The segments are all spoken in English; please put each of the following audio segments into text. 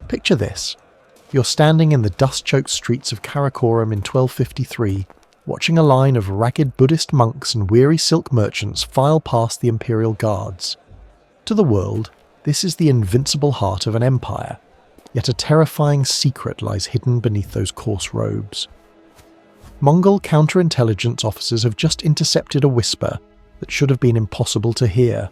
Picture this. You're standing in the dust-choked streets of Karakorum in 1253, watching a line of ragged Buddhist monks and weary silk merchants file past the imperial guards. To the world, this is the invincible heart of an empire, yet a terrifying secret lies hidden beneath those coarse robes. Mongol counterintelligence officers have just intercepted a whisper that should have been impossible to hear.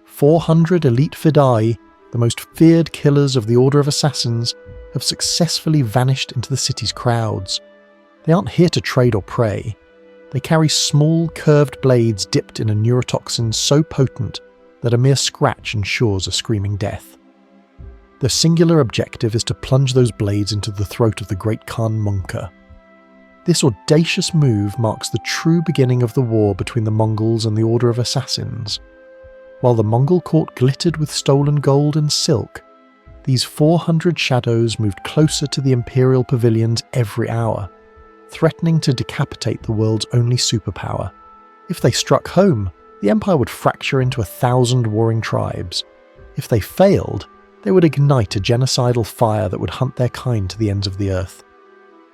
400 elite fidai, the most feared killers of the Order of Assassins, have successfully vanished into the city's crowds. They aren't here to trade or prey. They carry small, curved blades dipped in a neurotoxin so potent that a mere scratch ensures a screaming death. Their singular objective is to plunge those blades into the throat of the great Khan Monka. This audacious move marks the true beginning of the war between the Mongols and the Order of Assassins. While the Mongol court glittered with stolen gold and silk, these 400 shadows moved closer to the imperial pavilions every hour, threatening to decapitate the world's only superpower. If they struck home, the empire would fracture into 1,000 warring tribes. If they failed, they would ignite a genocidal fire that would hunt their kind to the ends of the earth.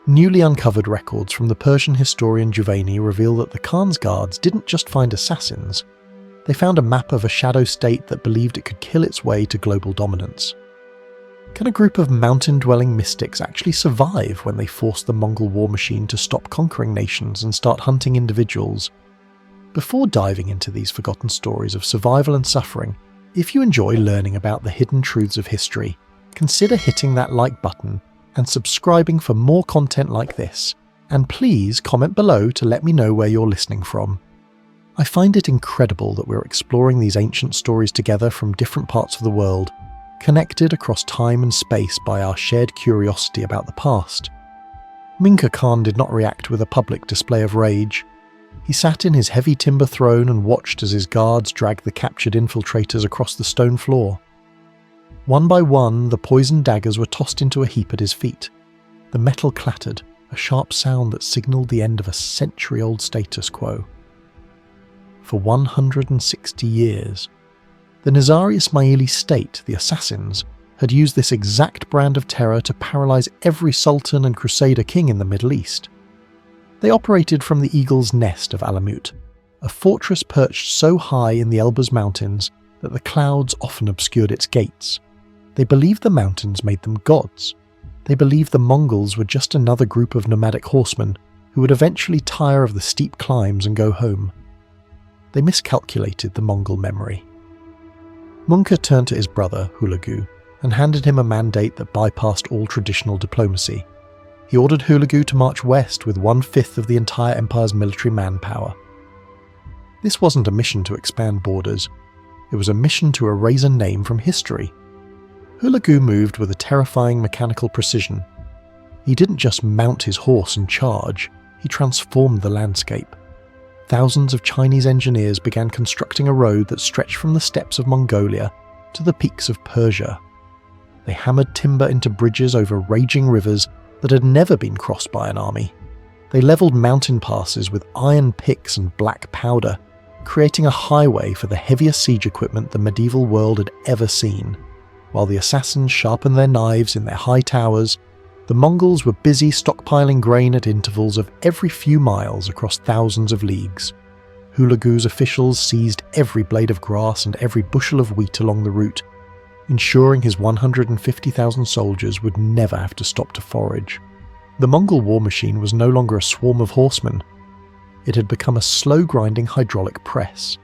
Newly uncovered records from the Persian historian Juvayni reveal that the Khan's guards didn't just find assassins. They found a map of a shadow state that believed it could kill its way to global dominance. Can a group of mountain-dwelling mystics actually survive when they force the Mongol war machine to stop conquering nations and start hunting individuals? Before diving into these forgotten stories of survival and suffering, if you enjoy learning about the hidden truths of history, consider hitting that like button and subscribing for more content like this, and please comment below to let me know where you're listening from. I find it incredible that we're exploring these ancient stories together from different parts of the world, connected across time and space by our shared curiosity about the past. Minka Khan did not react with a public display of rage. He sat in his heavy timber throne and watched as his guards dragged the captured infiltrators across the stone floor. One by one, the poisoned daggers were tossed into a heap at his feet. The metal clattered, a sharp sound that signalled the end of a century-old status quo. For 160 years, the Nizari Ismaili State, the Assassins, had used this exact brand of terror to paralyze every sultan and crusader king in the Middle East. They operated from the Eagle's Nest of Alamut, a fortress perched so high in the Elburz Mountains that the clouds often obscured its gates. They believed the mountains made them gods. They believed the Mongols were just another group of nomadic horsemen who would eventually tire of the steep climbs and go home. They miscalculated the Mongol memory. Munka turned to his brother, Hulagu, and handed him a mandate that bypassed all traditional diplomacy. He ordered Hulagu to march west with 1/5 of the entire empire's military manpower. This wasn't a mission to expand borders, it was a mission to erase a name from history. Hulagu moved with a terrifying mechanical precision. He didn't just mount his horse and charge, he transformed the landscape. Thousands of Chinese engineers began constructing a road that stretched from the steppes of Mongolia to the peaks of Persia. They hammered timber into bridges over raging rivers that had never been crossed by an army. They levelled mountain passes with iron picks and black powder, creating a highway for the heaviest siege equipment the medieval world had ever seen. While the assassins sharpened their knives in their high towers, the Mongols were busy stockpiling grain at intervals of every few miles across thousands of leagues. Hulagu's officials seized every blade of grass and every bushel of wheat along the route, ensuring his 150,000 soldiers would never have to stop to forage. The Mongol war machine was no longer a swarm of horsemen. It had become a slow-grinding hydraulic press.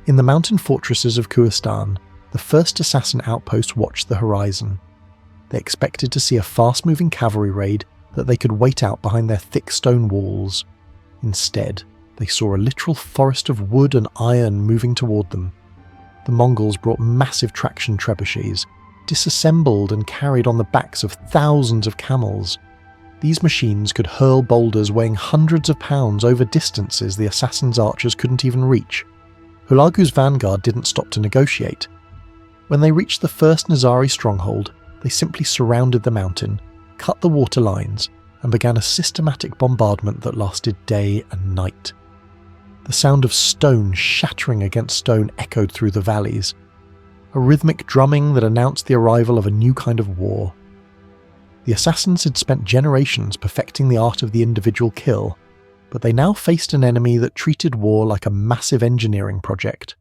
In the mountain fortresses of Quistan, the first assassin outpost watched the horizon. They expected to see a fast-moving cavalry raid that they could wait out behind their thick stone walls. Instead, they saw a literal forest of wood and iron moving toward them. The Mongols brought massive traction trebuchets, disassembled and carried on the backs of thousands of camels. These machines could hurl boulders weighing hundreds of pounds over distances the assassins' archers couldn't even reach. Hulagu's vanguard didn't stop to negotiate. When they reached the first Nizari stronghold, they simply surrounded the mountain, cut the water lines, and began a systematic bombardment that lasted day and night. The sound of stone shattering against stone echoed through the valleys, a rhythmic drumming that announced the arrival of a new kind of war. The assassins had spent generations perfecting the art of the individual kill, but they now faced an enemy that treated war like a massive engineering project.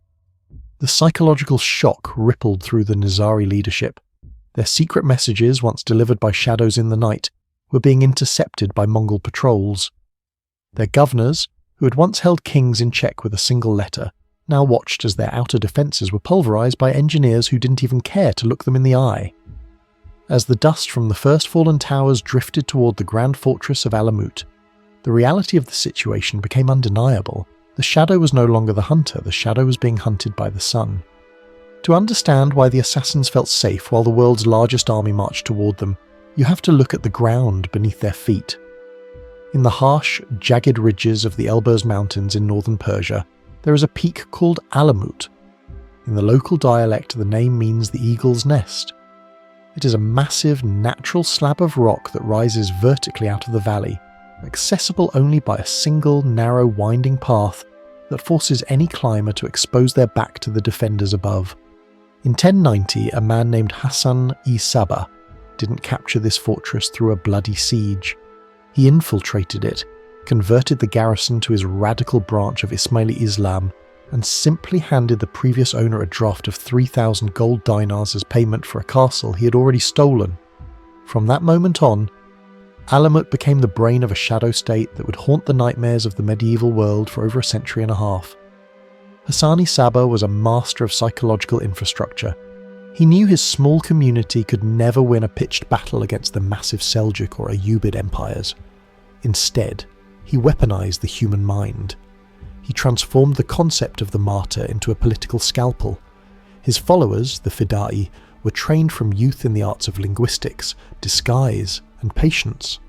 The psychological shock rippled through the Nizari leadership. Their secret messages, once delivered by shadows in the night, were being intercepted by Mongol patrols. Their governors, who had once held kings in check with a single letter, now watched as their outer defences were pulverised by engineers who didn't even care to look them in the eye. As the dust from the first fallen towers drifted toward the grand fortress of Alamut, the reality of the situation became undeniable. The shadow was no longer the hunter, the shadow was being hunted by the sun. To understand why the assassins felt safe while the world's largest army marched toward them, you have to look at the ground beneath their feet. In the harsh, jagged ridges of the Elburz Mountains in northern Persia, there is a peak called Alamut. In the local dialect, the name means the eagle's nest. It is a massive, natural slab of rock that rises vertically out of the valley, accessible only by a single, narrow, winding path that forces any climber to expose their back to the defenders above. In 1090, a man named Hassan-i Sabah didn't capture this fortress through a bloody siege. He infiltrated it, converted the garrison to his radical branch of Ismaili Islam, and simply handed the previous owner a draft of 3,000 gold dinars as payment for a castle he had already stolen. From that moment on, Alamut became the brain of a shadow state that would haunt the nightmares of the medieval world for over a century and a half. Hassan-i Sabah was a master of psychological infrastructure. He knew his small community could never win a pitched battle against the massive Seljuk or Ayyubid empires. Instead, he weaponized the human mind. He transformed the concept of the martyr into a political scalpel. His followers, the Fidai, were trained from youth in the arts of linguistics, disguise, and patience.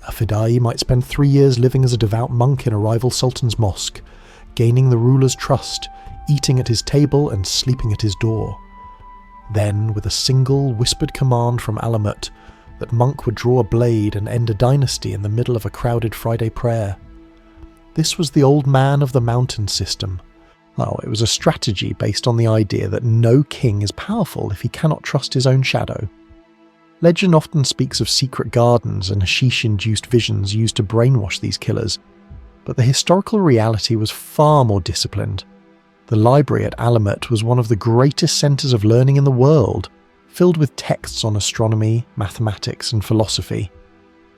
A Fidai might spend 3 years living as a devout monk in a rival sultan's mosque, gaining the ruler's trust, eating at his table and sleeping at his door. Then, with a single whispered command from Alamut, that monk would draw a blade and end a dynasty in the middle of a crowded Friday prayer. This was the old man of the mountain system. Oh, it was a strategy based on the idea that no king is powerful if he cannot trust his own shadow. Legend often speaks of secret gardens and hashish-induced visions used to brainwash these killers, but the historical reality was far more disciplined. The library at Alamut was one of the greatest centres of learning in the world, filled with texts on astronomy, mathematics, and philosophy.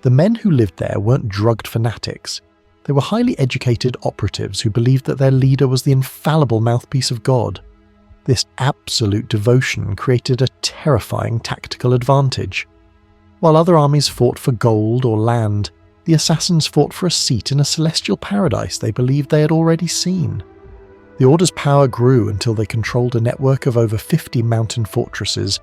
The men who lived there weren't drugged fanatics. They were highly educated operatives who believed that their leader was the infallible mouthpiece of God. This absolute devotion created a terrifying tactical advantage. While other armies fought for gold or land, the assassins fought for a seat in a celestial paradise they believed they had already seen. The Order's power grew until they controlled a network of over 50 mountain fortresses,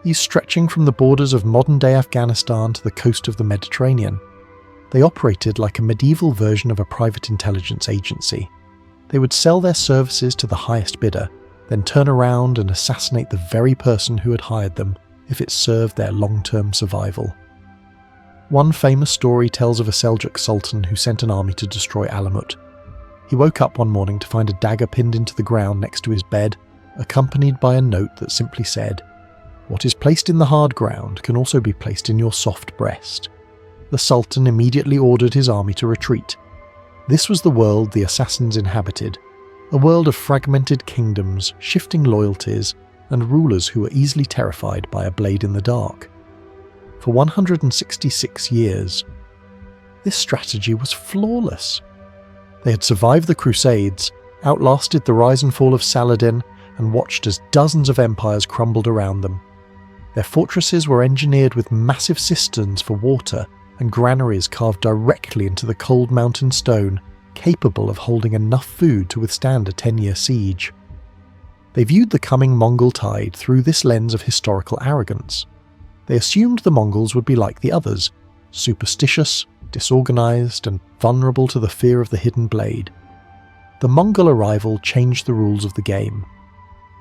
these stretching from the borders of modern-day Afghanistan to the coast of the Mediterranean. They operated like a medieval version of a private intelligence agency. They would sell their services to the highest bidder, then turn around and assassinate the very person who had hired them if it served their long-term survival. One famous story tells of a Seljuk sultan who sent an army to destroy Alamut. He woke up one morning to find a dagger pinned into the ground next to his bed, accompanied by a note that simply said, "What is placed in the hard ground can also be placed in your soft breast." The Sultan immediately ordered his army to retreat. This was the world the assassins inhabited, a world of fragmented kingdoms, shifting loyalties, and rulers who were easily terrified by a blade in the dark. For 166 years, this strategy was flawless. They had survived the Crusades, outlasted the rise and fall of Saladin, and watched as dozens of empires crumbled around them. Their fortresses were engineered with massive cisterns for water and granaries carved directly into the cold mountain stone, capable of holding enough food to withstand a 10-year siege. They viewed the coming Mongol tide through this lens of historical arrogance. They assumed the Mongols would be like the others, superstitious, disorganized, and vulnerable to the fear of the hidden blade. The Mongol arrival changed the rules of the game.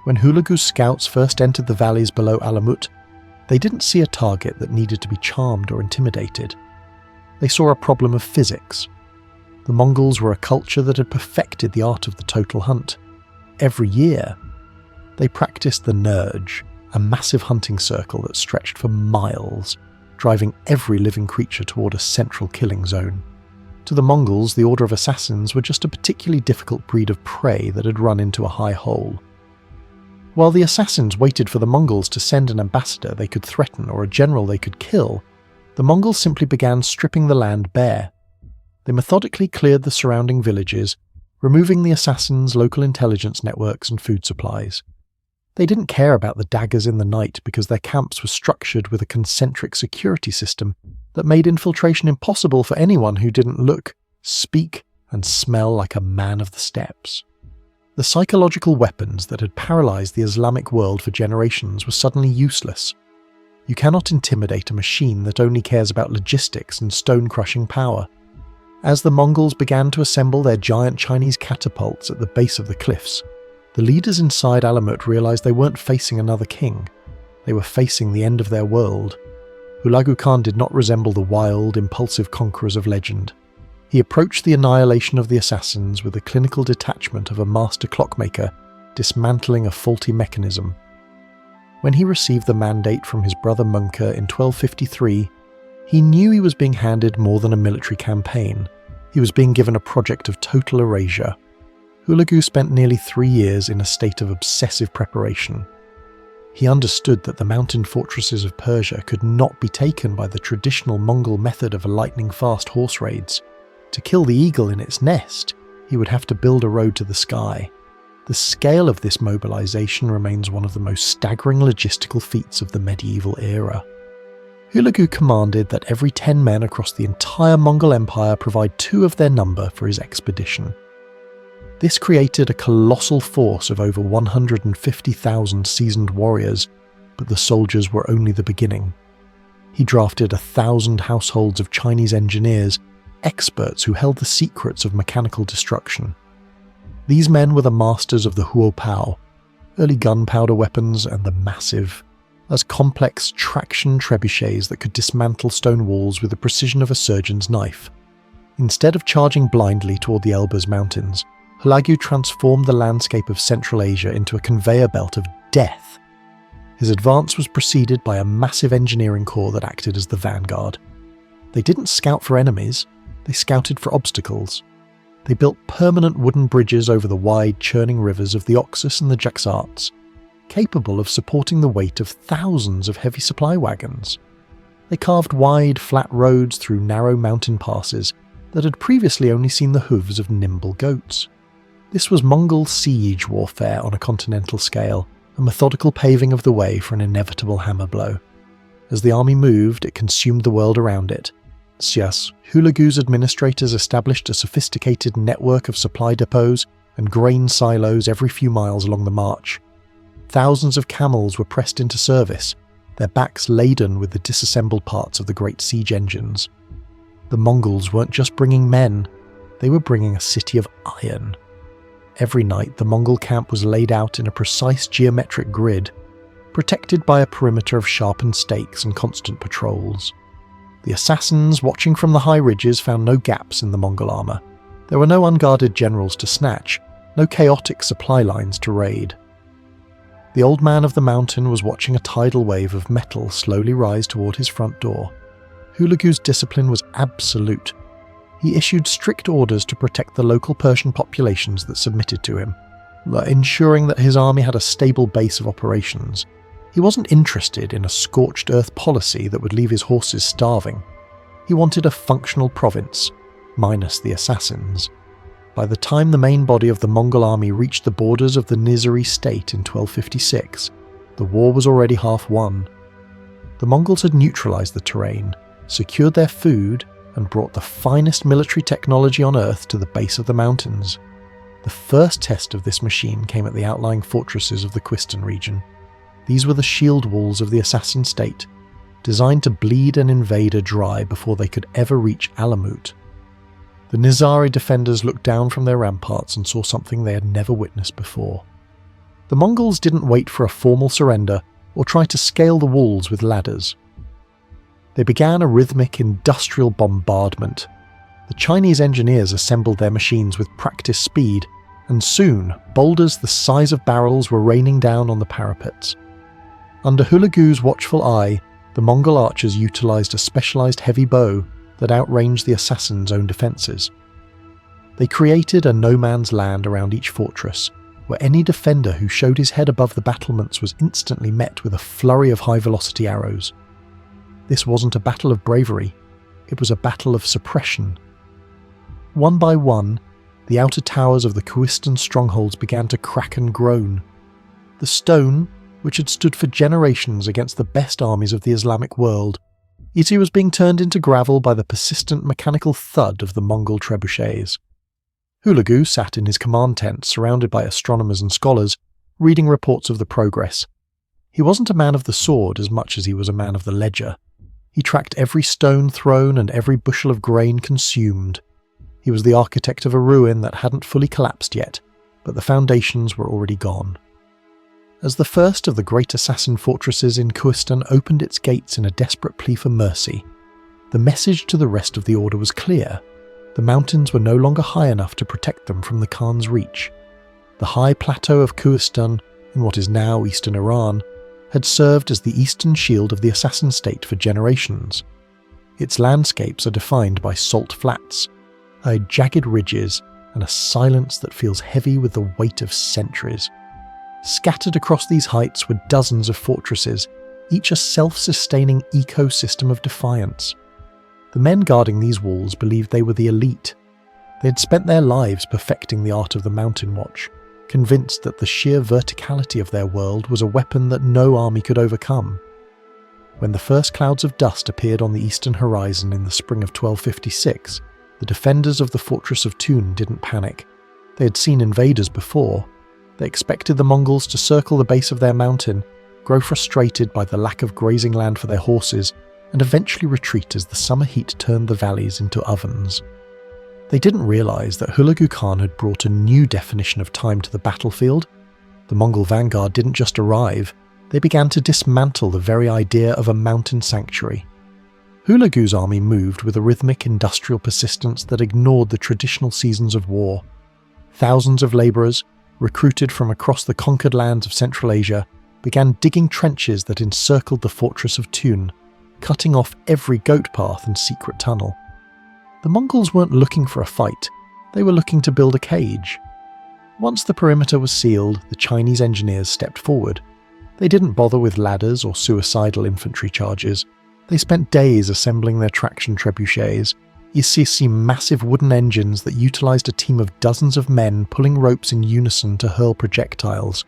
When Hulagu's scouts first entered the valleys below Alamut, they didn't see a target that needed to be charmed or intimidated. They saw a problem of physics. The Mongols were a culture that had perfected the art of the total hunt. Every year, they practiced the Nurge, a massive hunting circle that stretched for miles, driving every living creature toward a central killing zone. To the Mongols, the Order of Assassins were just a particularly difficult breed of prey that had run into a high hole. While the assassins waited for the Mongols to send an ambassador they could threaten or a general they could kill, the Mongols simply began stripping the land bare. They methodically cleared the surrounding villages, removing the assassins' local intelligence networks and food supplies. They didn't care about the daggers in the night because their camps were structured with a concentric security system that made infiltration impossible for anyone who didn't look, speak, and smell like a man of the steppes. The psychological weapons that had paralyzed the Islamic world for generations were suddenly useless. You cannot intimidate a machine that only cares about logistics and stone-crushing power. As the Mongols began to assemble their giant Chinese catapults at the base of the cliffs, the leaders inside Alamut realized they weren't facing another king. They were facing the end of their world. Hulagu Khan did not resemble the wild, impulsive conquerors of legend. He approached the annihilation of the assassins with the clinical detachment of a master clockmaker dismantling a faulty mechanism. When he received the mandate from his brother Munka in 1253, he knew he was being handed more than a military campaign. He was being given a project of total erasure. Hulagu spent nearly 3 years in a state of obsessive preparation. He understood that the mountain fortresses of Persia could not be taken by the traditional Mongol method of lightning-fast horse raids. To kill the eagle in its nest, he would have to build a road to the sky. The scale of this mobilization remains one of the most staggering logistical feats of the medieval era. Hulagu commanded that every 10 men across the entire Mongol Empire provide 2 of their number for his expedition. This created a colossal force of over 150,000 seasoned warriors, but the soldiers were only the beginning. He drafted 1,000 households of Chinese engineers, experts who held the secrets of mechanical destruction. These men were the masters of the Huopao, early gunpowder weapons, and the massive, as complex traction trebuchets that could dismantle stone walls with the precision of a surgeon's knife. Instead of charging blindly toward the Elburz Mountains, Hulagu transformed the landscape of Central Asia into a conveyor belt of death. His advance was preceded by a massive engineering corps that acted as the vanguard. They didn't scout for enemies, they scouted for obstacles. They built permanent wooden bridges over the wide, churning rivers of the Oxus and the Jaxartes, capable of supporting the weight of thousands of heavy supply wagons. They carved wide, flat roads through narrow mountain passes that had previously only seen the hooves of nimble goats. This was Mongol siege warfare on a continental scale, a methodical paving of the way for an inevitable hammer blow. As the army moved, it consumed the world around it. Thus, Hulagu's administrators established a sophisticated network of supply depots and grain silos every few miles along the march. Thousands of camels were pressed into service, their backs laden with the disassembled parts of the great siege engines. The Mongols weren't just bringing men, they were bringing a city of iron. Every night, the Mongol camp was laid out in a precise geometric grid, protected by a perimeter of sharpened stakes and constant patrols. The assassins, watching from the high ridges, found no gaps in the Mongol armour. There were no unguarded generals to snatch, no chaotic supply lines to raid. The old man of the mountain was watching a tidal wave of metal slowly rise toward his front door. Hulagu's discipline was absolute. He issued strict orders to protect the local Persian populations that submitted to him, ensuring that his army had a stable base of operations. He wasn't interested in a scorched earth policy that would leave his horses starving. He wanted a functional province, minus the assassins. By the time the main body of the Mongol army reached the borders of the Nizari State in 1256, the war was already half won. The Mongols had neutralized the terrain, secured their food, and brought the finest military technology on earth to the base of the mountains. The first test of this machine came at the outlying fortresses of the Quistan region. These were the shield walls of the assassin state, designed to bleed an invader dry before they could ever reach Alamut. The Nizari defenders looked down from their ramparts and saw something they had never witnessed before. The Mongols didn't wait for a formal surrender or try to scale the walls with ladders. They began a rhythmic industrial bombardment. The Chinese engineers assembled their machines with practiced speed, and soon boulders the size of barrels were raining down on the parapets. Under Hulagu's watchful eye, The Mongol archers utilised a specialised heavy bow that outranged the assassins' own defences. They created a no-man's land around each fortress, where any defender who showed his head above the battlements was instantly met with a flurry of high-velocity arrows. This wasn't a battle of bravery, it was a battle of suppression. One by one, the outer towers of the Quistan strongholds began to crack and groan. The stone, which had stood for generations against the best armies of the Islamic world, it was being turned into gravel by the persistent mechanical thud of the Mongol trebuchets. Hulagu sat in his command tent, surrounded by astronomers and scholars, reading reports of the progress. He wasn't a man of the sword as much as he was a man of the ledger. He tracked every stone thrown and every bushel of grain consumed. He was the architect of a ruin that hadn't fully collapsed yet, but the foundations were already gone. As the first of the great assassin fortresses in Quistan opened its gates in a desperate plea for mercy, the message to the rest of the order was clear. The mountains were no longer high enough to protect them from the Khan's reach. The high plateau of Quistan, in what is now eastern Iran, had served as the eastern shield of the assassin state for generations. Its landscapes are defined by salt flats, jagged ridges, and a silence that feels heavy with the weight of centuries. Scattered across these heights were dozens of fortresses, each a self-sustaining ecosystem of defiance. The men guarding these walls believed they were the elite. They had spent their lives perfecting the art of the mountain watch, convinced that the sheer verticality of their world was a weapon that no army could overcome. When the first clouds of dust appeared on the eastern horizon in the spring of 1256, the defenders of the fortress of Tun didn't panic. They had seen invaders before. They expected the Mongols to circle the base of their mountain, grow frustrated by the lack of grazing land for their horses, and eventually retreat as the summer heat turned the valleys into ovens. They didn't realise that Hulagu Khan had brought a new definition of time to the battlefield. The Mongol vanguard didn't just arrive, they began to dismantle the very idea of a mountain sanctuary. Hulagu's army moved with a rhythmic industrial persistence that ignored the traditional seasons of war. Thousands of labourers, recruited from across the conquered lands of Central Asia, began digging trenches that encircled the fortress of Tun, cutting off every goat path and secret tunnel. The Mongols weren't looking for a fight, they were looking to build a cage. Once the perimeter was sealed, the Chinese engineers stepped forward. They didn't bother with ladders or suicidal infantry charges. They spent days assembling their traction trebuchets. You see massive wooden engines that utilised a team of dozens of men pulling ropes in unison to hurl projectiles.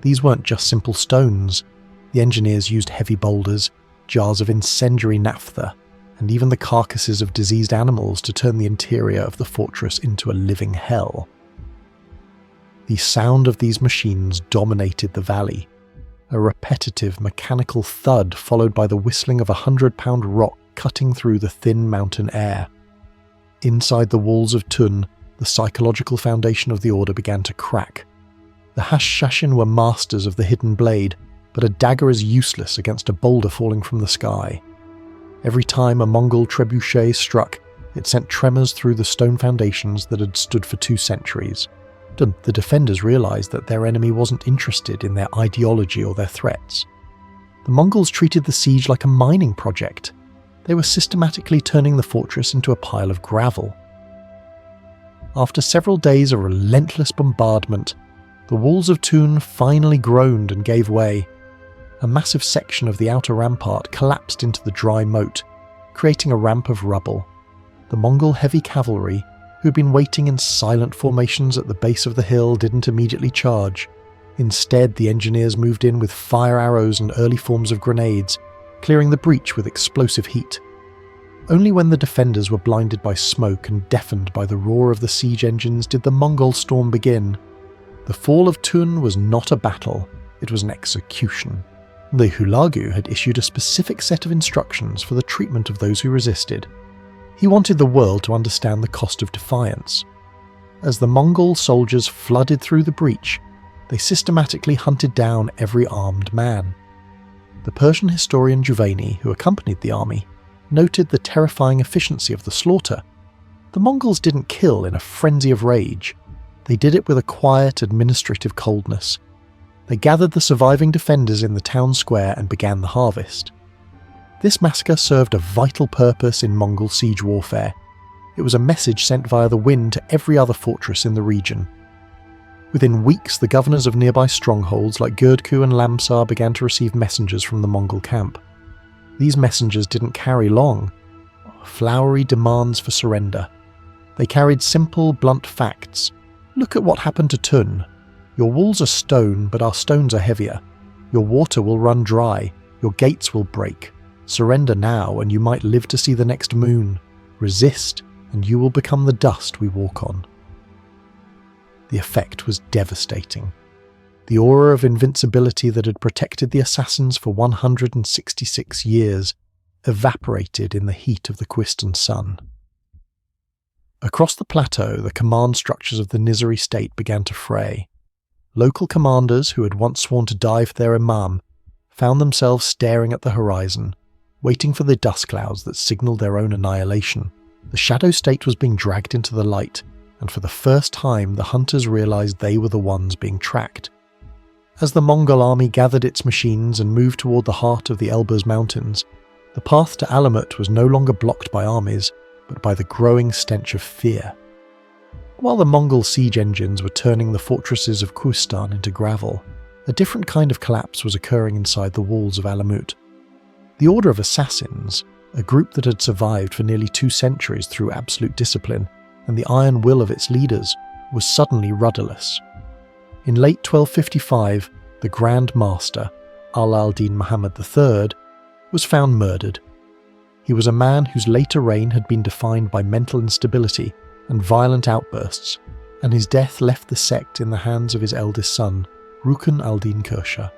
These weren't just simple stones. The engineers used heavy boulders, jars of incendiary naphtha, and even the carcasses of diseased animals to turn the interior of the fortress into a living hell. The sound of these machines dominated the valley, a repetitive mechanical thud followed by the whistling of 100-pound rock cutting through the thin mountain air. Inside the walls of Tun, the psychological foundation of the order began to crack. The Hashashin were masters of the hidden blade, but a dagger is useless against a boulder falling from the sky. Every time a Mongol trebuchet struck, it sent tremors through the stone foundations that had stood for 2 centuries. The defenders realised that their enemy wasn't interested in their ideology or their threats. The Mongols treated the siege like a mining project. They were systematically turning the fortress into a pile of gravel. After several days of relentless bombardment, the walls of Tun finally groaned and gave way. A massive section of the outer rampart collapsed into the dry moat, creating a ramp of rubble. The Mongol heavy cavalry, who had been waiting in silent formations at the base of the hill, didn't immediately charge. Instead, the engineers moved in with fire arrows and early forms of grenades, clearing the breach with explosive heat. Only when the defenders were blinded by smoke and deafened by the roar of the siege engines did the Mongol storm begin. The fall of Tun was not a battle, it was an execution. The Hulagu had issued a specific set of instructions for the treatment of those who resisted. He wanted the world to understand the cost of defiance. As the Mongol soldiers flooded through the breach, they systematically hunted down every armed man. The Persian historian Juvayni, who accompanied the army, noted the terrifying efficiency of the slaughter. The Mongols didn't kill in a frenzy of rage. They did it with a quiet, administrative coldness. They gathered the surviving defenders in the town square and began the harvest. This massacre served a vital purpose in Mongol siege warfare. It was a message sent via the wind to every other fortress in the region. Within weeks, the governors of nearby strongholds like Gurdku and Lamsar began to receive messengers from the Mongol camp. These messengers didn't carry long, flowery demands for surrender. They carried simple, blunt facts. Look at what happened to Tun. Your walls are stone, but our stones are heavier. Your water will run dry. Your gates will break. Surrender now, and you might live to see the next moon. Resist, and you will become the dust we walk on. The effect was devastating. The aura of invincibility that had protected the assassins for 166 years evaporated in the heat of the Quistan sun. Across the plateau, the command structures of the Nizari state began to fray. Local commanders who had once sworn to die for their Imam found themselves staring at the horizon, waiting for the dust clouds that signalled their own annihilation. The shadow state was being dragged into the light, and for the first time the hunters realised they were the ones being tracked. As the Mongol army gathered its machines and moved toward the heart of the Elburz Mountains, the path to Alamut was no longer blocked by armies, but by the growing stench of fear. While the Mongol siege engines were turning the fortresses of Quistan into gravel, a different kind of collapse was occurring inside the walls of Alamut. The Order of Assassins, a group that had survived for nearly 2 centuries through absolute discipline and the iron will of its leaders, was suddenly rudderless. In late 1255, the Grand Master, Al-Din Muhammad III, was found murdered. He was a man whose later reign had been defined by mental instability and violent outbursts, and his death left the sect in the hands of his eldest son, Rukn al-Din Kursha.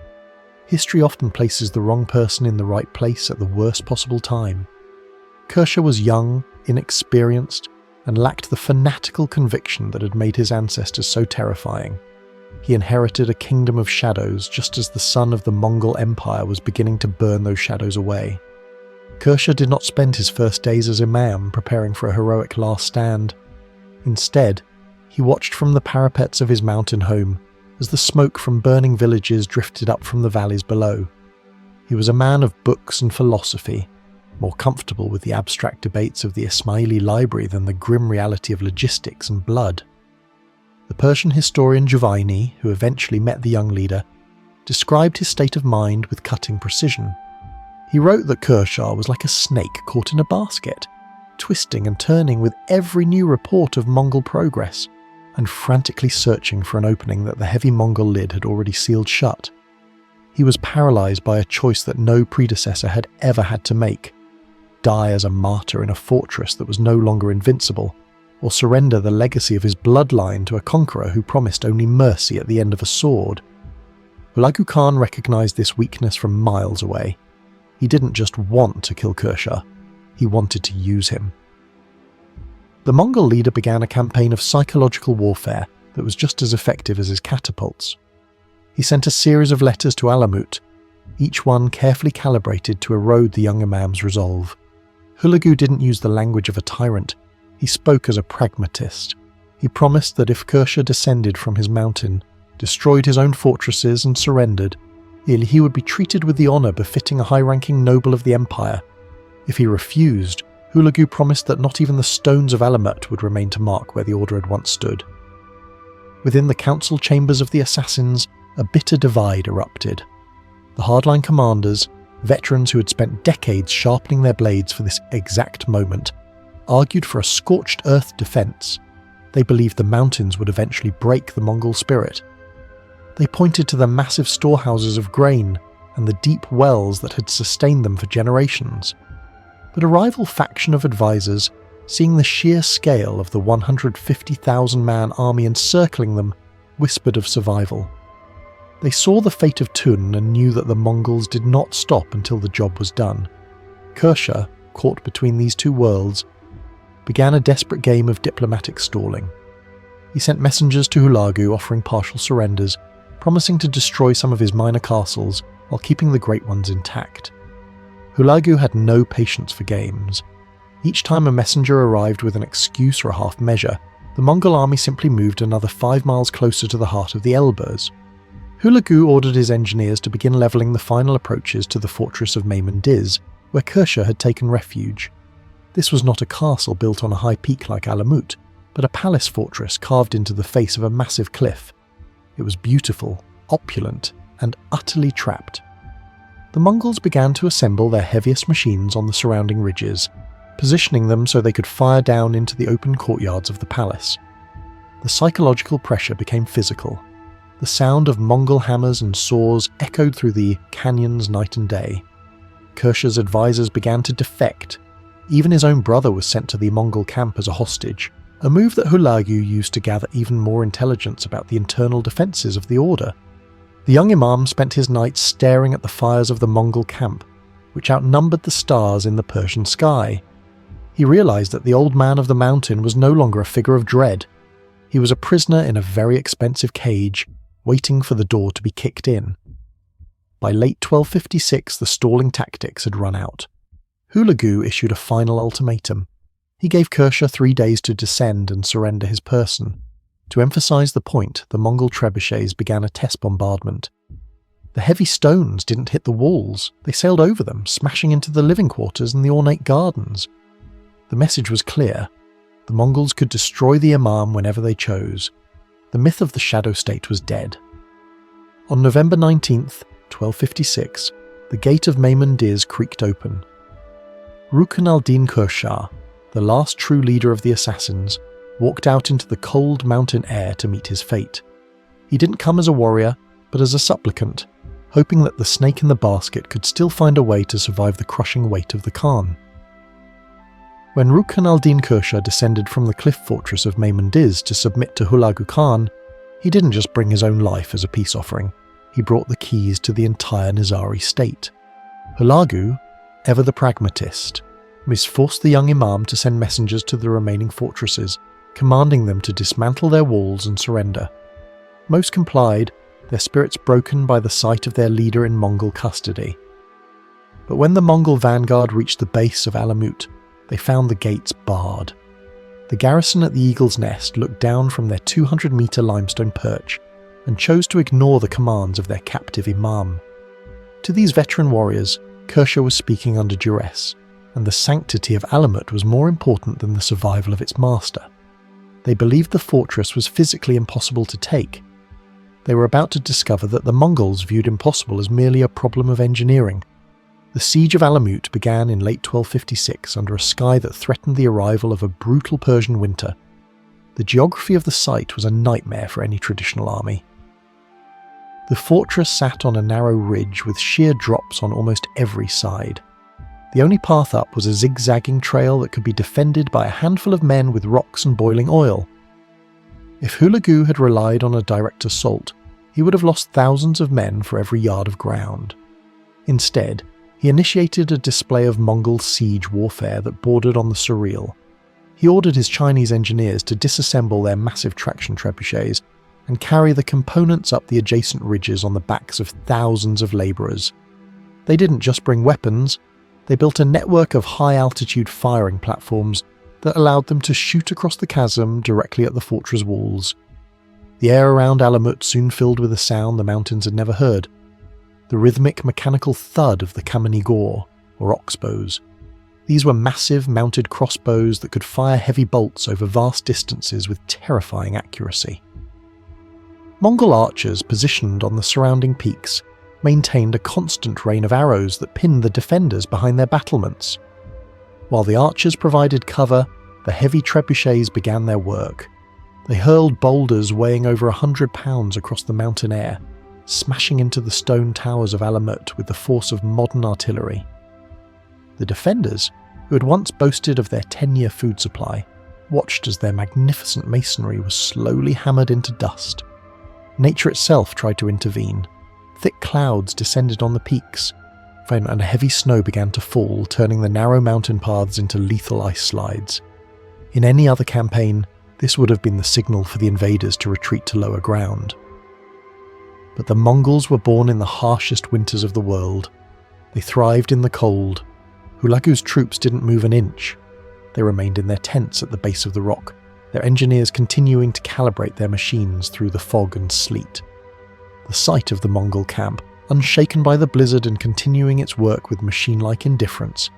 History often places the wrong person in the right place at the worst possible time. Kursha was young, inexperienced, and lacked the fanatical conviction that had made his ancestors so terrifying. He inherited a kingdom of shadows just as the sun of the Mongol Empire was beginning to burn those shadows away. Kursha did not spend his first days as Imam preparing for a heroic last stand. Instead, he watched from the parapets of his mountain home as the smoke from burning villages drifted up from the valleys below. He was a man of books and philosophy, more comfortable with the abstract debates of the Ismaili library than the grim reality of logistics and blood. The Persian historian Juvayni, who eventually met the young leader, described his state of mind with cutting precision. He wrote that Kursha was like a snake caught in a basket, twisting and turning with every new report of Mongol progress, and frantically searching for an opening that the heavy Mongol lid had already sealed shut. He was paralysed by a choice that no predecessor had ever had to make: die as a martyr in a fortress that was no longer invincible, or surrender the legacy of his bloodline to a conqueror who promised only mercy at the end of a sword. Hulagu Khan recognised this weakness from miles away. He didn't just want to kill Kursha, he wanted to use him. The Mongol leader began a campaign of psychological warfare that was just as effective as his catapults. He sent a series of letters to Alamut, each one carefully calibrated to erode the young Imam's resolve. Hulagu didn't use the language of a tyrant, he spoke as a pragmatist. He promised that if Kursha descended from his mountain, destroyed his own fortresses and surrendered, he would be treated with the honour befitting a high-ranking noble of the empire. If he refused, Hulagu promised that not even the stones of Alamut would remain to mark where the order had once stood. Within the council chambers of the assassins, a bitter divide erupted. The hardline commanders, veterans who had spent decades sharpening their blades for this exact moment, argued for a scorched earth defence. They believed the mountains would eventually break the Mongol spirit. They pointed to the massive storehouses of grain and the deep wells that had sustained them for generations. But a rival faction of advisors, seeing the sheer scale of the 150,000-man army encircling them, whispered of survival. They saw the fate of Tun and knew that the Mongols did not stop until the job was done. Kursha, caught between these two worlds, began a desperate game of diplomatic stalling. He sent messengers to Hulagu offering partial surrenders, promising to destroy some of his minor castles while keeping the great ones intact. Hulagu had no patience for games. Each time a messenger arrived with an excuse or a half measure, the Mongol army simply moved another 5 miles closer to the heart of the Elburz. Hulagu ordered his engineers to begin levelling the final approaches to the fortress of Mandiz, where Kershah had taken refuge. This was not a castle built on a high peak like Alamut, but a palace fortress carved into the face of a massive cliff. It was beautiful, opulent, and utterly trapped. The Mongols began to assemble their heaviest machines on the surrounding ridges, positioning them so they could fire down into the open courtyards of the palace. The psychological pressure became physical. The sound of Mongol hammers and saws echoed through the canyons night and day. Kershah's advisors began to defect. Even his own brother was sent to the Mongol camp as a hostage, a move that Hulagu used to gather even more intelligence about the internal defences of the order. The young Imam spent his nights staring at the fires of the Mongol camp, which outnumbered the stars in the Persian sky. He realised that the old man of the mountain was no longer a figure of dread. He was a prisoner in a very expensive cage, waiting for the door to be kicked in. By late 1256, the stalling tactics had run out. Hulagu issued a final ultimatum. He gave Kershah 3 days to descend and surrender his person. To emphasise the point, the Mongol trebuchets began a test bombardment. The heavy stones didn't hit the walls, they sailed over them, smashing into the living quarters and the ornate gardens. The message was clear. The Mongols could destroy the Imam whenever they chose. The myth of the Shadow State was dead. On November 19th, 1256, the gate of Mandiz creaked open. Rukn al-Din Kershah, the last true leader of the assassins, walked out into the cold mountain air to meet his fate. He didn't come as a warrior, but as a supplicant, hoping that the snake in the basket could still find a way to survive the crushing weight of the Khan. When Rukn al-Din Kershah descended from the cliff fortress of Mandiz to submit to Hulagu Khan, he didn't just bring his own life as a peace offering, he brought the keys to the entire Nizari state. Hulagu, ever the pragmatist, forced the young Imam to send messengers to the remaining fortresses, commanding them to dismantle their walls and surrender. Most complied, their spirits broken by the sight of their leader in Mongol custody. But when the Mongol vanguard reached the base of Alamut, they found the gates barred. The garrison at the Eagle's Nest looked down from their 200-metre limestone perch and chose to ignore the commands of their captive Imam. To these veteran warriors, Kershah was speaking under duress, and the sanctity of Alamut was more important than the survival of its master. They believed the fortress was physically impossible to take. They were about to discover that the Mongols viewed impossible as merely a problem of engineering. The siege of Alamut began in late 1256 under a sky that threatened the arrival of a brutal Persian winter. The geography of the site was a nightmare for any traditional army. The fortress sat on a narrow ridge with sheer drops on almost every side. The only path up was a zigzagging trail that could be defended by a handful of men with rocks and boiling oil. If Hulagu had relied on a direct assault, he would have lost thousands of men for every yard of ground. Instead, he initiated a display of Mongol siege warfare that bordered on the surreal. He ordered his Chinese engineers to disassemble their massive traction trebuchets and carry the components up the adjacent ridges on the backs of thousands of labourers. They didn't just bring weapons, they built a network of high-altitude firing platforms that allowed them to shoot across the chasm directly at the fortress walls. The air around Alamut soon filled with a sound the mountains had never heard, the rhythmic mechanical thud of the Kameni Gore, or oxbows. These were massive mounted crossbows that could fire heavy bolts over vast distances with terrifying accuracy. Mongol archers positioned on the surrounding peaks maintained a constant rain of arrows that pinned the defenders behind their battlements. While the archers provided cover, the heavy trebuchets began their work. They hurled boulders weighing over 100 pounds across the mountain air, smashing into the stone towers of Alamut with the force of modern artillery. The defenders, who had once boasted of their 10-year food supply, watched as their magnificent masonry was slowly hammered into dust. Nature itself tried to intervene. Thick clouds descended on the peaks, and heavy snow began to fall, turning the narrow mountain paths into lethal ice slides. In any other campaign, this would have been the signal for the invaders to retreat to lower ground. But the Mongols were born in the harshest winters of the world. They thrived in the cold. Hulagu's troops didn't move an inch. They remained in their tents at the base of the rock, their engineers continuing to calibrate their machines through the fog and sleet. The sight of the Mongol camp unshaken by the blizzard and continuing its work with machine-like indifference,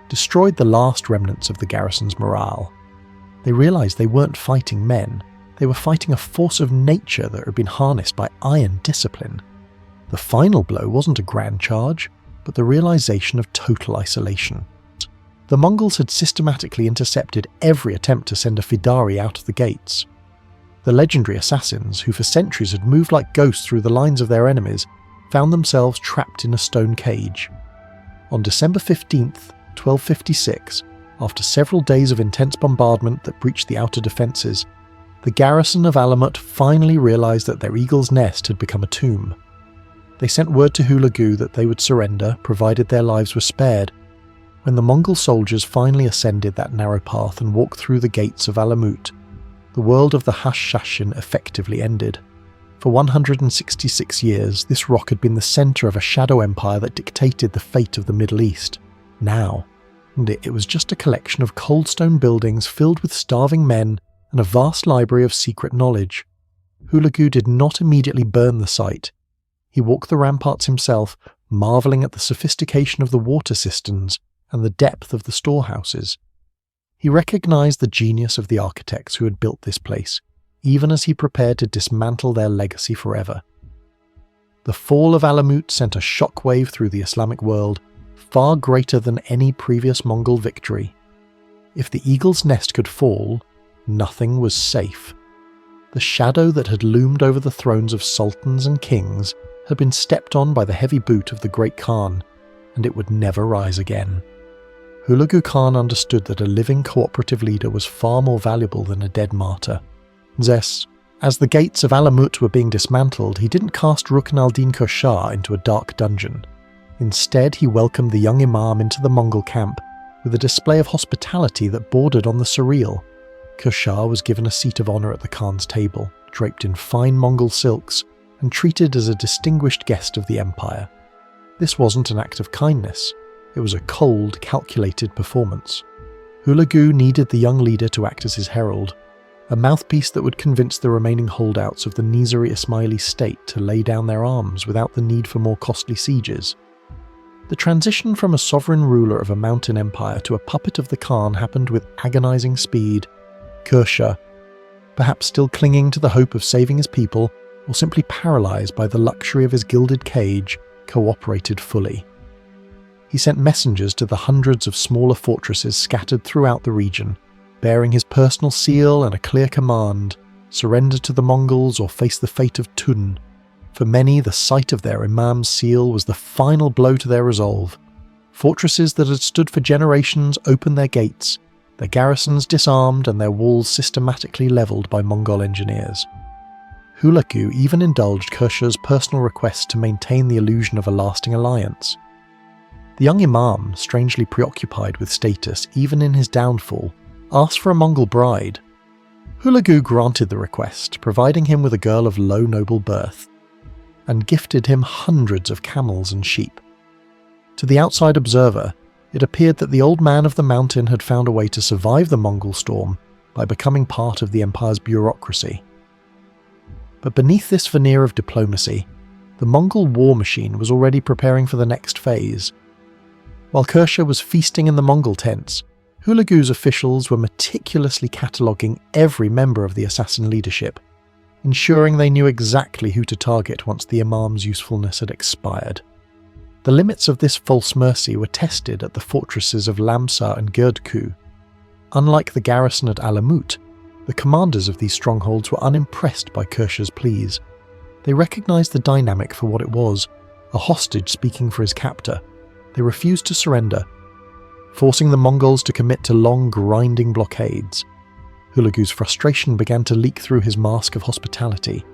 destroyed the last remnants of the garrison's morale. They realised they weren't fighting men, they were fighting a force of nature that had been harnessed by iron discipline. The final blow wasn't a grand charge, but the realisation of total isolation. The Mongols had systematically intercepted every attempt to send a Fidari out of the gates. The legendary assassins, who for centuries had moved like ghosts through the lines of their enemies, found themselves trapped in a stone cage. On December 15th, 1256, after several days of intense bombardment that breached the outer defences, the garrison of Alamut finally realised that their eagle's nest had become a tomb. They sent word to Hulagu that they would surrender, provided their lives were spared. When the Mongol soldiers finally ascended that narrow path and walked through the gates of Alamut, the world of the Hashashin effectively ended. For 166 years, this rock had been the centre of a shadow empire that dictated the fate of the Middle East. Now, it was just a collection of cold stone buildings filled with starving men and a vast library of secret knowledge. Hulagu did not immediately burn the site. He walked the ramparts himself, marvelling at the sophistication of the water cisterns and the depth of the storehouses. He recognised the genius of the architects who had built this place, even as he prepared to dismantle their legacy forever. The fall of Alamut sent a shockwave through the Islamic world, far greater than any previous Mongol victory. If the eagle's nest could fall, nothing was safe. The shadow that had loomed over the thrones of sultans and kings had been stepped on by the heavy boot of the great Khan, and it would never rise again. Hulagu Khan understood that a living cooperative leader was far more valuable than a dead martyr. Thus, as the gates of Alamut were being dismantled, he didn't cast Rukn al-Din Kushar into a dark dungeon. Instead, he welcomed the young Imam into the Mongol camp with a display of hospitality that bordered on the surreal. Kushar was given a seat of honour at the Khan's table, draped in fine Mongol silks, and treated as a distinguished guest of the empire. This wasn't an act of kindness. It was a cold, calculated performance. Hulagu needed the young leader to act as his herald, a mouthpiece that would convince the remaining holdouts of the Nizari Ismaili State to lay down their arms without the need for more costly sieges. The transition from a sovereign ruler of a mountain empire to a puppet of the Khan happened with agonizing speed. Kursha, perhaps still clinging to the hope of saving his people, or simply paralysed by the luxury of his gilded cage, cooperated fully. He sent messengers to the hundreds of smaller fortresses scattered throughout the region, bearing his personal seal and a clear command: surrender to the Mongols or face the fate of Tun. For many, the sight of their Imam's seal was the final blow to their resolve. Fortresses that had stood for generations opened their gates, their garrisons disarmed and their walls systematically levelled by Mongol engineers. Hulagu even indulged Kursha's personal request to maintain the illusion of a lasting alliance. The young Imam, strangely preoccupied with status even in his downfall, asked for a Mongol bride. Hulagu granted the request, providing him with a girl of low noble birth, and gifted him hundreds of camels and sheep. To the outside observer, it appeared that the old man of the mountain had found a way to survive the Mongol storm by becoming part of the empire's bureaucracy. But beneath this veneer of diplomacy, the Mongol war machine was already preparing for the next phase. While Kursha was feasting in the Mongol tents, Hulagu's officials were meticulously cataloguing every member of the assassin leadership, ensuring they knew exactly who to target once the Imam's usefulness had expired. The limits of this false mercy were tested at the fortresses of Lamsa and Girdku. Unlike the garrison at Alamut, the commanders of these strongholds were unimpressed by Kursha's pleas. They recognised the dynamic for what it was, a hostage speaking for his captor. They refused to surrender, forcing the Mongols to commit to long, grinding blockades. Hulagu's frustration began to leak through his mask of hospitality.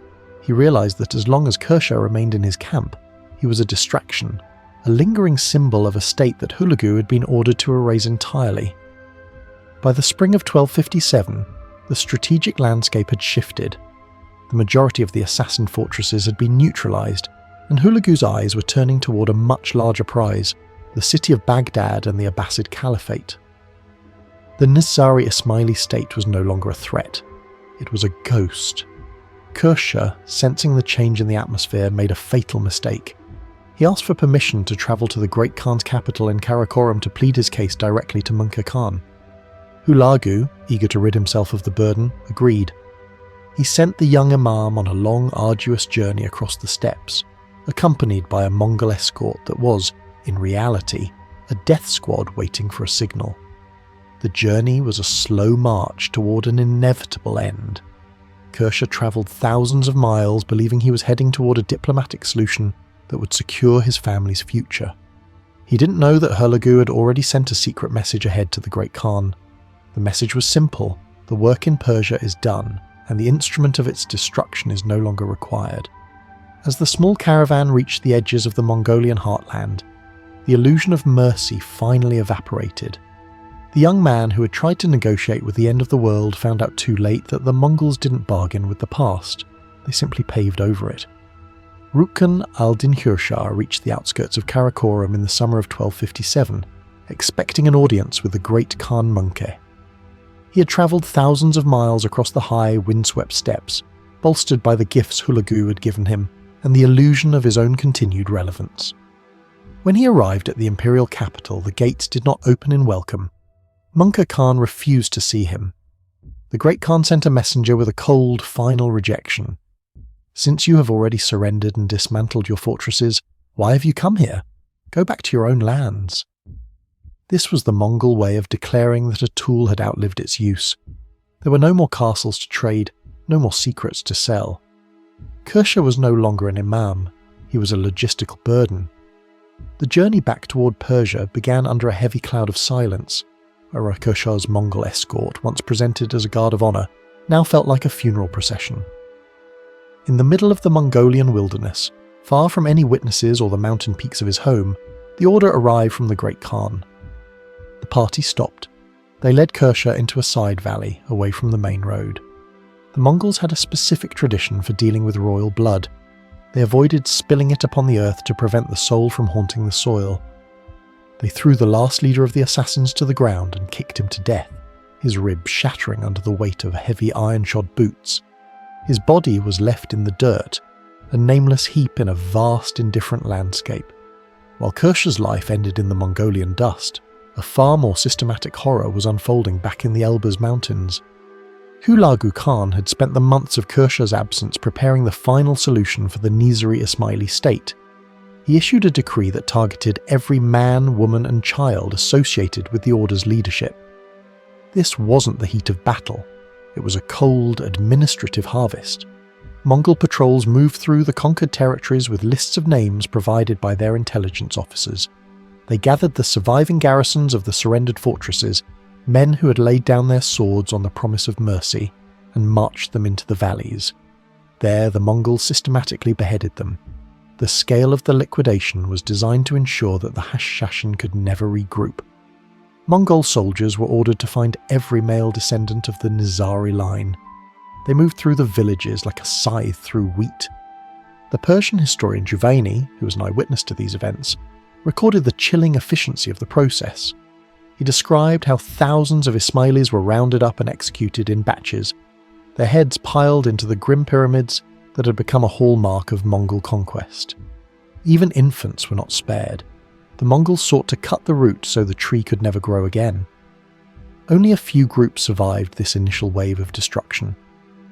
He realised that as long as Kursha remained in his camp, he was a distraction, a lingering symbol of a state that Hulagu had been ordered to erase entirely. By the spring of 1257, the strategic landscape had shifted. The majority of the assassin fortresses had been neutralised, and Hulagu's eyes were turning toward a much larger prize, the city of Baghdad and the Abbasid Caliphate. The Nizari Ismaili State was no longer a threat. It was a ghost. Kursha, sensing the change in the atmosphere, made a fatal mistake. He asked for permission to travel to the Great Khan's capital in Karakorum to plead his case directly to Mongol Khan. Hulagu, eager to rid himself of the burden, agreed. He sent the young Imam on a long, arduous journey across the steppes, accompanied by a Mongol escort that was, in reality, a death squad waiting for a signal. The journey was a slow march toward an inevitable end. Kursha travelled thousands of miles believing he was heading toward a diplomatic solution that would secure his family's future. He didn't know that Hulagu had already sent a secret message ahead to the Great Khan. The message was simple: the work in Persia is done, and the instrument of its destruction is no longer required. As the small caravan reached the edges of the Mongolian heartland, the illusion of mercy finally evaporated. The young man who had tried to negotiate with the end of the world found out too late that the Mongols didn't bargain with the past, they simply paved over it. Rukn al-Din Shah reached the outskirts of Karakorum in the summer of 1257, expecting an audience with the great Khan Munke. He had travelled thousands of miles across the high, windswept steppes, bolstered by the gifts Hulagu had given him and the illusion of his own continued relevance. When he arrived at the imperial capital, the gates did not open in welcome. Mongol Khan refused to see him. The Great Khan sent a messenger with a cold, final rejection. "Since you have already surrendered and dismantled your fortresses, why have you come here? Go back to your own lands." This was the Mongol way of declaring that a tool had outlived its use. There were no more castles to trade, no more secrets to sell. Kursha was no longer an imam, he was a logistical burden. The journey back toward Persia began under a heavy cloud of silence, where Kursha's Mongol escort, once presented as a guard of honour, now felt like a funeral procession. In the middle of the Mongolian wilderness, far from any witnesses or the mountain peaks of his home, the order arrived from the Great Khan. The party stopped. They led Kursha into a side valley, away from the main road. The Mongols had a specific tradition for dealing with royal blood. They avoided spilling it upon the earth to prevent the soul from haunting the soil. They threw the last leader of the assassins to the ground and kicked him to death, his ribs shattering under the weight of heavy iron-shod boots. His body was left in the dirt, a nameless heap in a vast, indifferent landscape. While Kursha's life ended in the Mongolian dust, a far more systematic horror was unfolding back in the Elburz Mountains. Hulagu Khan had spent the months of Kursha's absence preparing the final solution for the Nizari Ismaili State. He issued a decree that targeted every man, woman and child associated with the order's leadership. This wasn't the heat of battle. It was a cold, administrative harvest. Mongol patrols moved through the conquered territories with lists of names provided by their intelligence officers. They gathered the surviving garrisons of the surrendered fortresses, men who had laid down their swords on the promise of mercy, and marched them into the valleys. There the Mongols systematically beheaded them. The scale of the liquidation was designed to ensure that the Hashashin could never regroup. Mongol soldiers were ordered to find every male descendant of the Nizari line. They moved through the villages like a scythe through wheat. The Persian historian Juvayni, who was an eyewitness to these events, recorded the chilling efficiency of the process. He described how thousands of Ismailis were rounded up and executed in batches, their heads piled into the grim pyramids that had become a hallmark of Mongol conquest. Even infants were not spared. The Mongols sought to cut the root so the tree could never grow again. Only a few groups survived this initial wave of destruction.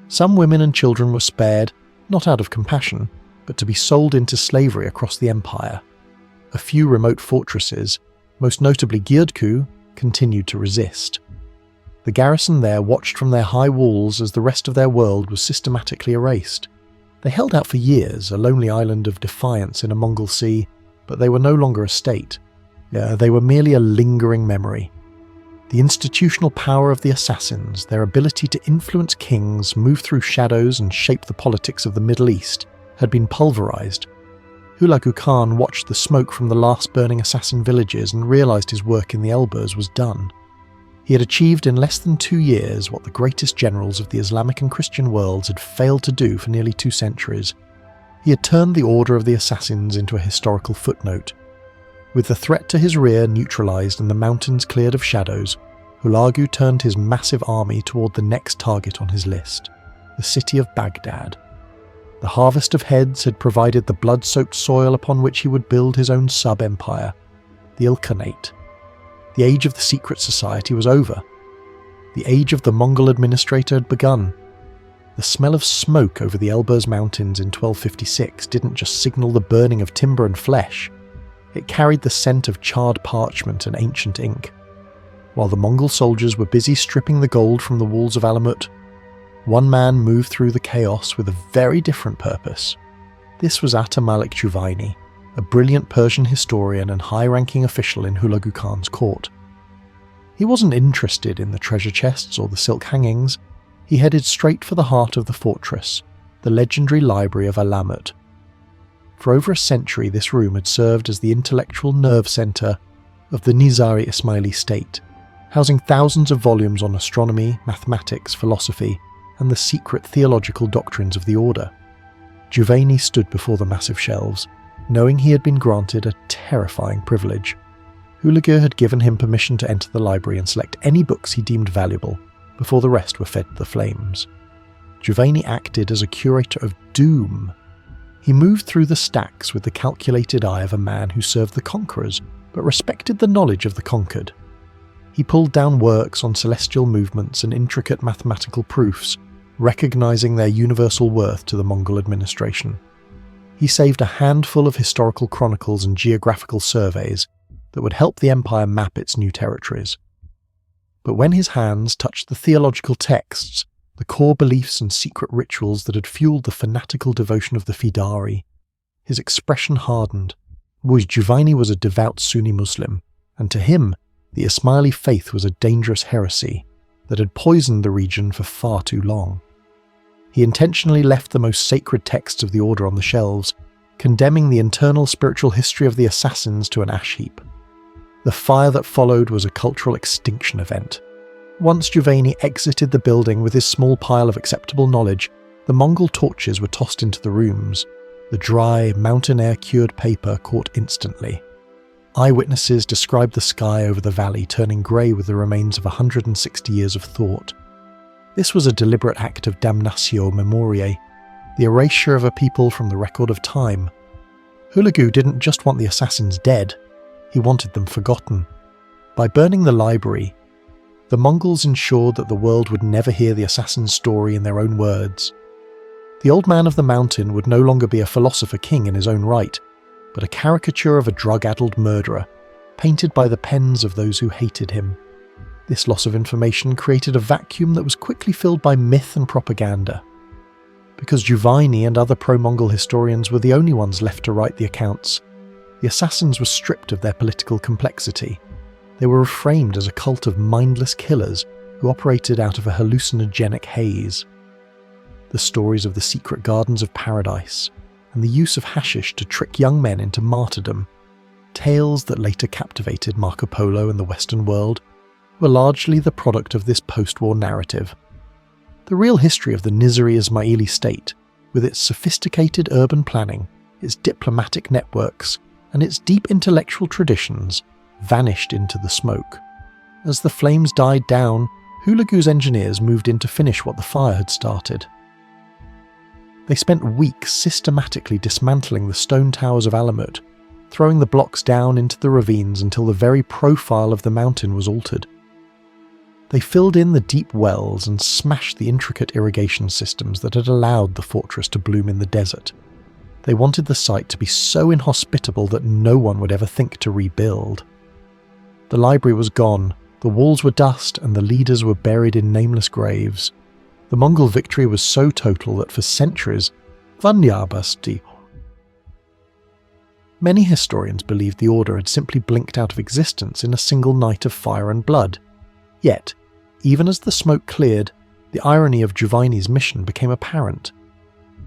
Some women and children were spared, not out of compassion, but to be sold into slavery across the empire. A few remote fortresses, most notably Gyurdku, continued to resist. The garrison there watched from their high walls as the rest of their world was systematically erased. They held out for years, a lonely island of defiance in a Mongol sea, but they were no longer a state. They were merely a lingering memory. The institutional power of the assassins, their ability to influence kings, move through shadows and shape the politics of the Middle East, had been pulverized. Hulagu Khan watched the smoke from the last burning assassin villages and realized his work in the Elburz was done. He had achieved in less than 2 years what the greatest generals of the Islamic and Christian worlds had failed to do for nearly 2 centuries. He had turned the Order of the Assassins into a historical footnote. With the threat to his rear neutralized and the mountains cleared of shadows, Hulagu turned his massive army toward the next target on his list, the city of Baghdad. The harvest of heads had provided the blood-soaked soil upon which he would build his own sub-empire, the Ilkhanate. The age of the secret society was over. The age of the Mongol administrator had begun. The smell of smoke over the Elburz Mountains in 1256 didn't just signal the burning of timber and flesh. It carried the scent of charred parchment and ancient ink. While the Mongol soldiers were busy stripping the gold from the walls of Alamut, one man moved through the chaos with a very different purpose. This was Ata-Malik Juvayni, a brilliant Persian historian and high-ranking official in Hulagu Khan's court. He wasn't interested in the treasure chests or the silk hangings. He headed straight for the heart of the fortress, the legendary library of Alamut. For over a century, this room had served as the intellectual nerve centre of the Nizari Ismaili State, housing thousands of volumes on astronomy, mathematics, philosophy, and the secret theological doctrines of the order. Juvayni stood before the massive shelves, knowing he had been granted a terrifying privilege. Hulagu had given him permission to enter the library and select any books he deemed valuable, before the rest were fed to the flames. Juvayni acted as a curator of doom. He moved through the stacks with the calculated eye of a man who served the conquerors, but respected the knowledge of the conquered. He pulled down works on celestial movements and intricate mathematical proofs, recognizing their universal worth to the Mongol administration. He saved a handful of historical chronicles and geographical surveys that would help the empire map its new territories. But when his hands touched the theological texts, the core beliefs and secret rituals that had fueled the fanatical devotion of the Fidari, his expression hardened. Juvayni was a devout Sunni Muslim, and to him, the Ismaili faith was a dangerous heresy that had poisoned the region for far too long. He intentionally left the most sacred texts of the order on the shelves, condemning the internal spiritual history of the assassins to an ash heap. The fire that followed was a cultural extinction event. Once Juvayni exited the building with his small pile of acceptable knowledge, the Mongol torches were tossed into the rooms. The dry, mountain air-cured paper caught instantly. Eyewitnesses described the sky over the valley turning grey with the remains of 160 years of thought. This was a deliberate act of damnatio memoriae, the erasure of a people from the record of time. Hulagu didn't just want the assassins dead, he wanted them forgotten. By burning the library, the Mongols ensured that the world would never hear the assassin's story in their own words. The old man of the mountain would no longer be a philosopher king in his own right, but a caricature of a drug-addled murderer, painted by the pens of those who hated him. This loss of information created a vacuum that was quickly filled by myth and propaganda. Because Juvayni and other pro-Mongol historians were the only ones left to write the accounts, the assassins were stripped of their political complexity. They were reframed as a cult of mindless killers who operated out of a hallucinogenic haze. The stories of the secret gardens of paradise and the use of hashish to trick young men into martyrdom, tales that later captivated Marco Polo and the Western world, were largely the product of this post-war narrative. The real history of the Nizari Ismaili State, with its sophisticated urban planning, its diplomatic networks, and its deep intellectual traditions, vanished into the smoke. As the flames died down, Hulagu's engineers moved in to finish what the fire had started. They spent weeks systematically dismantling the stone towers of Alamut, throwing the blocks down into the ravines until the very profile of the mountain was altered. They filled in the deep wells and smashed the intricate irrigation systems that had allowed the fortress to bloom in the desert. They wanted the site to be so inhospitable that no one would ever think to rebuild. The library was gone, the walls were dust, and the leaders were buried in nameless graves. The Mongol victory was so total that for centuries, Vanyabasti. Many historians believed the order had simply blinked out of existence in a single night of fire and blood. Yet, even as the smoke cleared, the irony of Juvayni's mission became apparent.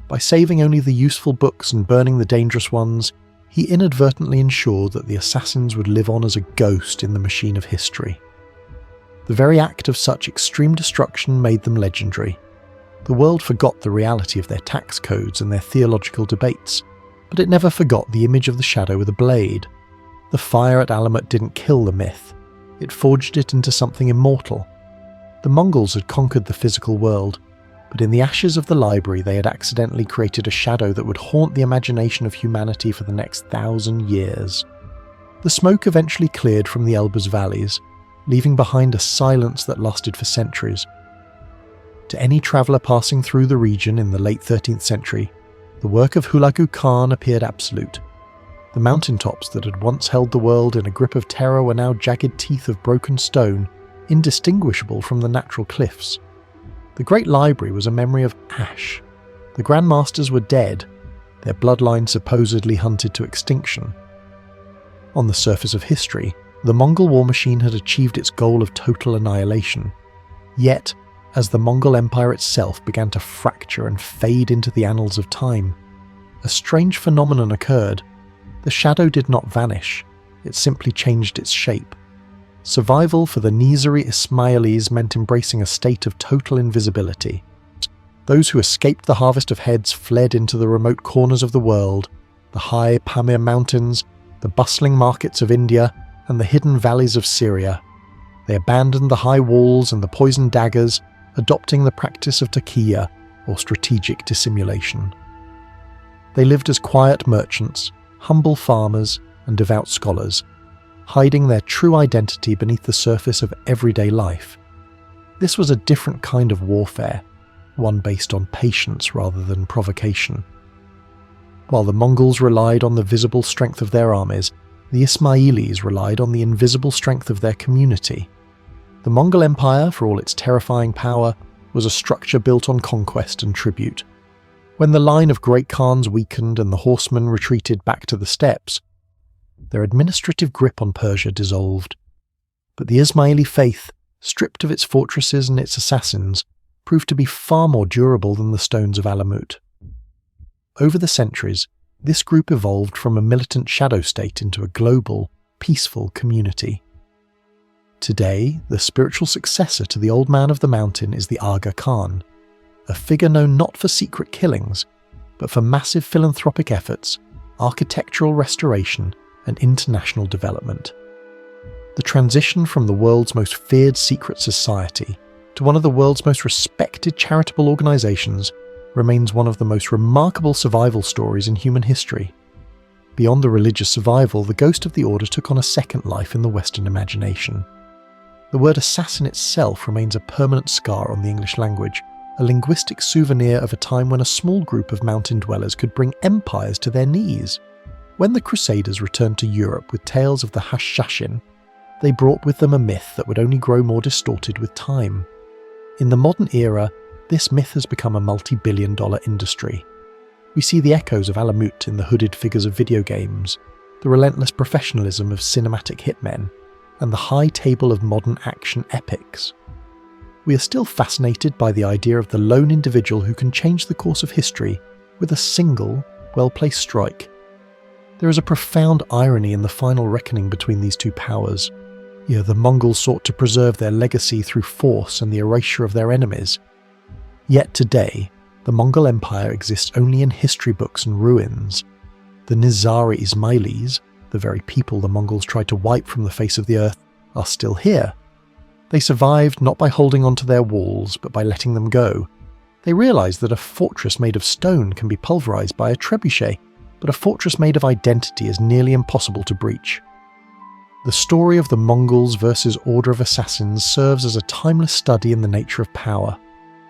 By saving only the useful books and burning the dangerous ones, he inadvertently ensured that the assassins would live on as a ghost in the machine of history. The very act of such extreme destruction made them legendary. The world forgot the reality of their tax codes and their theological debates, but it never forgot the image of the shadow with a blade. The fire at Alamut didn't kill the myth, it forged it into something immortal. The Mongols had conquered the physical world, but in the ashes of the library they had accidentally created a shadow that would haunt the imagination of humanity for the next 1,000 years. The smoke eventually cleared from the Elburz valleys, leaving behind a silence that lasted for centuries. To any traveller passing through the region in the late 13th century, the work of Hulagu Khan appeared absolute. The mountaintops that had once held the world in a grip of terror were now jagged teeth of broken stone, indistinguishable from the natural cliffs. The Great Library was a memory of ash. The Grand Masters were dead, their bloodline supposedly hunted to extinction. On the surface of history, the Mongol war machine had achieved its goal of total annihilation. Yet, as the Mongol Empire itself began to fracture and fade into the annals of time, a strange phenomenon occurred. The shadow did not vanish, it simply changed its shape. Survival for the Nizari Ismailis meant embracing a state of total invisibility. Those who escaped the harvest of heads fled into the remote corners of the world, the high Pamir mountains, the bustling markets of India, and the hidden valleys of Syria. They abandoned the high walls and the poisoned daggers, adopting the practice of taqiyya, or strategic dissimulation. They lived as quiet merchants, humble farmers, and devout scholars, hiding their true identity beneath the surface of everyday life. This was a different kind of warfare, one based on patience rather than provocation. While the Mongols relied on the visible strength of their armies, the Ismailis relied on the invisible strength of their community. The Mongol Empire, for all its terrifying power, was a structure built on conquest and tribute. When the line of great Khans weakened and the horsemen retreated back to the steppes, their administrative grip on Persia dissolved. But the Ismaili faith, stripped of its fortresses and its assassins, proved to be far more durable than the stones of Alamut. Over the centuries, this group evolved from a militant shadow state into a global, peaceful community. Today, the spiritual successor to the Old Man of the Mountain is the Aga Khan, a figure known not for secret killings, but for massive philanthropic efforts, architectural restoration, and international development. The transition from the world's most feared secret society to one of the world's most respected charitable organizations remains one of the most remarkable survival stories in human history. Beyond the religious survival, the ghost of the order took on a second life in the Western imagination. The word assassin itself remains a permanent scar on the English language, a linguistic souvenir of a time when a small group of mountain dwellers could bring empires to their knees. When the Crusaders returned to Europe with tales of the Hashashin, they brought with them a myth that would only grow more distorted with time. In the modern era, this myth has become a multi-billion-dollar industry. We see the echoes of Alamut in the hooded figures of video games, the relentless professionalism of cinematic hitmen, and the high table of modern action epics. We are still fascinated by the idea of the lone individual who can change the course of history with a single, well-placed strike. There is a profound irony in the final reckoning between these two powers. Here, the Mongols sought to preserve their legacy through force and the erasure of their enemies. Yet today, the Mongol Empire exists only in history books and ruins. The Nizari Ismailis, the very people the Mongols tried to wipe from the face of the earth, are still here. They survived not by holding onto their walls, but by letting them go. They realized that a fortress made of stone can be pulverized by a trebuchet, but a fortress made of identity is nearly impossible to breach. The story of the Mongols versus Order of Assassins serves as a timeless study in the nature of power.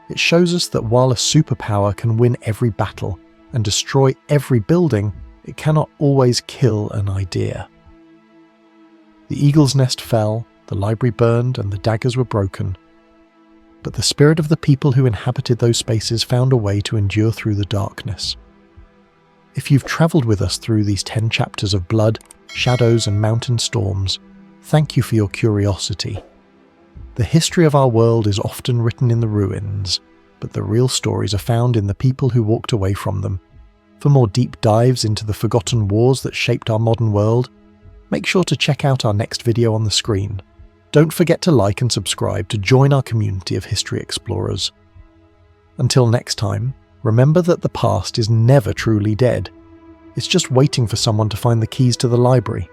It shows us that while a superpower can win every battle and destroy every building, it cannot always kill an idea. The eagle's nest fell, the library burned, and the daggers were broken. But the spirit of the people who inhabited those spaces found a way to endure through the darkness. If you've travelled with us through these 10 chapters of blood, shadows, and mountain storms, thank you for your curiosity. The history of our world is often written in the ruins, but the real stories are found in the people who walked away from them. For more deep dives into the forgotten wars that shaped our modern world, make sure to check out our next video on the screen. Don't forget to like and subscribe to join our community of history explorers. Until next time, remember that the past is never truly dead. It's just waiting for someone to find the keys to the library.